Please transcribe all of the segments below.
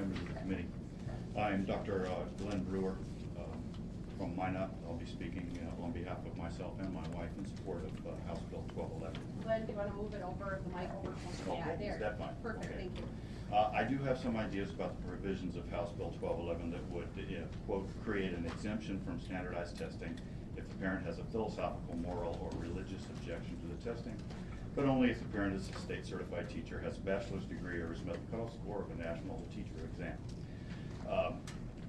members of the committee. I'm Dr. Glenn Breuer from Minot. I'll be speaking on behalf of myself and my wife in support of House Bill 1211. Glenn, do you want to move it over, the mic over? Yeah, there. Is that fine? Perfect, okay. thank you. I do have some ideas about the provisions of House Bill 1211 that would, quote, create an exemption from standardized testing if the parent has a philosophical, moral, or religious objection to the testing, but only if the parent is a state certified teacher, has a bachelor's degree, or has met the cutoff score of a national teacher exam.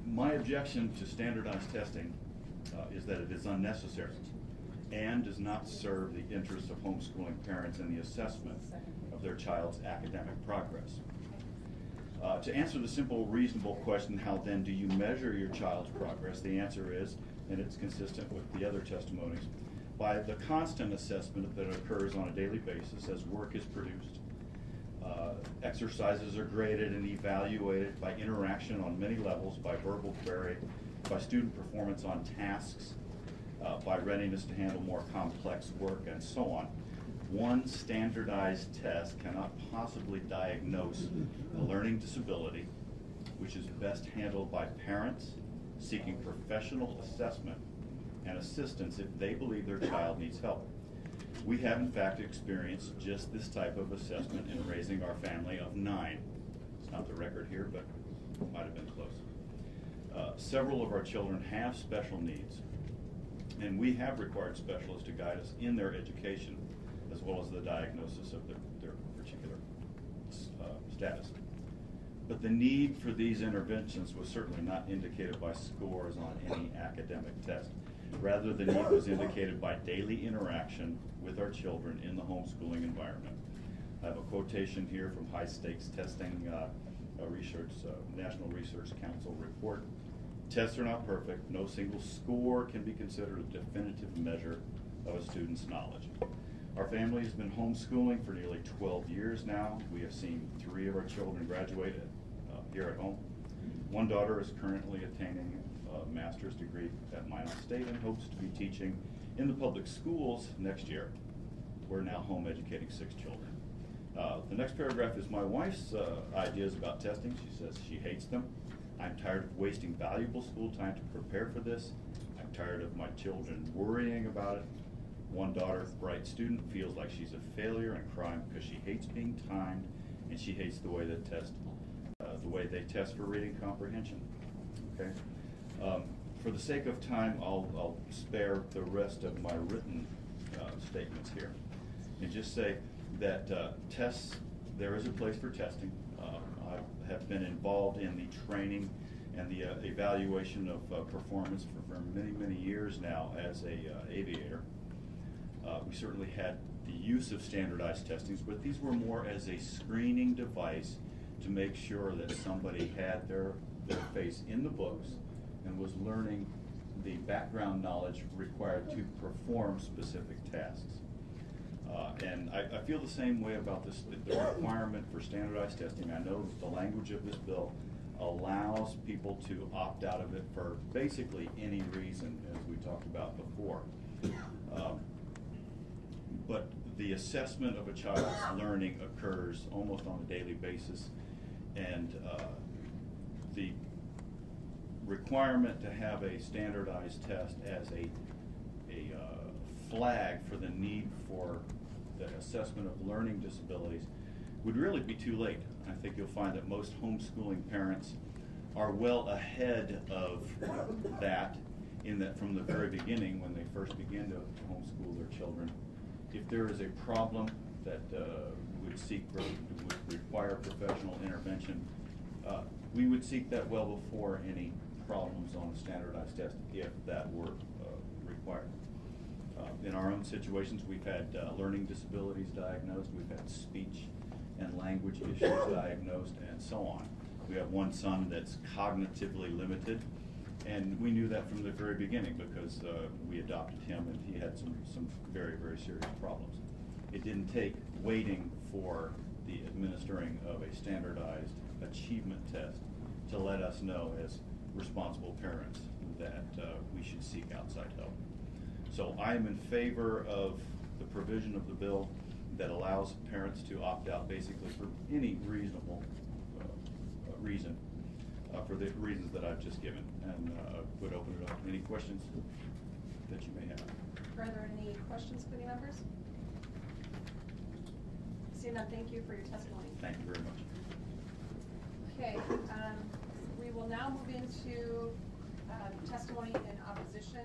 My objection to standardized testing is that it is unnecessary and does not serve the interests of homeschooling parents in the assessment of their child's academic progress. To answer the simple, reasonable question, how then do you measure your child's progress? The answer is, and it's consistent with the other testimonies, by the constant assessment that occurs on a daily basis as work is produced. Exercises are graded and evaluated by interaction on many levels, by verbal query, by student performance on tasks, by readiness to handle more complex work, and so on. One standardized test cannot possibly diagnose a learning disability, which is best handled by parents seeking professional assessment and assistance if they believe their child needs help. We have in fact experienced just this type of assessment in raising our family of 9. It's not the record here, but it might have been close. Several of our children have special needs, and we have required specialists to guide us in their education as well as the diagnosis of their particular status. But the need for these interventions was certainly not indicated by scores on any academic test. Rather, the need was indicated by daily interaction with our children in the homeschooling environment. I have a quotation here from High Stakes Testing National Research Council report. Tests are not perfect. No single score can be considered a definitive measure of a student's knowledge. Our family has been homeschooling for nearly 12 years now. We have seen 3 of our children graduate here at home. One daughter is currently attaining a master's degree at Minot State and hopes to be teaching in the public schools next year. We're now home educating 6 children. The next paragraph is my wife's ideas about testing. She says she hates them. I'm tired of wasting valuable school time to prepare for this. I'm tired of my children worrying about it. One daughter, bright student, feels like she's a failure and crying because she hates being timed, and she hates the way they test for reading comprehension. Okay. For the sake of time, I'll spare the rest of my written statements here, and just say that tests. There is a place for testing. I have been involved in the training and the evaluation of performance for many years now as a aviator. We certainly had the use of standardized testings, but these were more as a screening device to make sure that somebody had their face in the books and was learning the background knowledge required to perform specific tasks. And I feel the same way about this, the requirement for standardized testing. I know that the language of this bill allows people to opt out of it for basically any reason, as we talked about before. But the assessment of a child's learning occurs almost on a daily basis, and the requirement to have a standardized test as a flag for the need for the assessment of learning disabilities would really be too late. I think you'll find that most homeschooling parents are well ahead of that, in that from the very beginning, when they first begin to homeschool their children, if there is a problem that would require professional intervention, we would seek that well before any problems on a standardized test, if that were required. In our own situations, we've had learning disabilities diagnosed, we've had speech and language issues diagnosed, and so on. We have one son that's cognitively limited, and we knew that from the very beginning because we adopted him, and he had some very serious problems. It didn't take waiting for the administering of a standardized achievement test to let us know as responsible parents that we should seek outside help. So I am in favor of the provision of the bill that allows parents to opt out basically for any reasonable reason. for the reasons that I've just given, and would open it up to any questions that you may have. Are there any questions, committee members? Seeing none, thank you for your testimony. Thank you very much. Okay, we will now move into testimony in opposition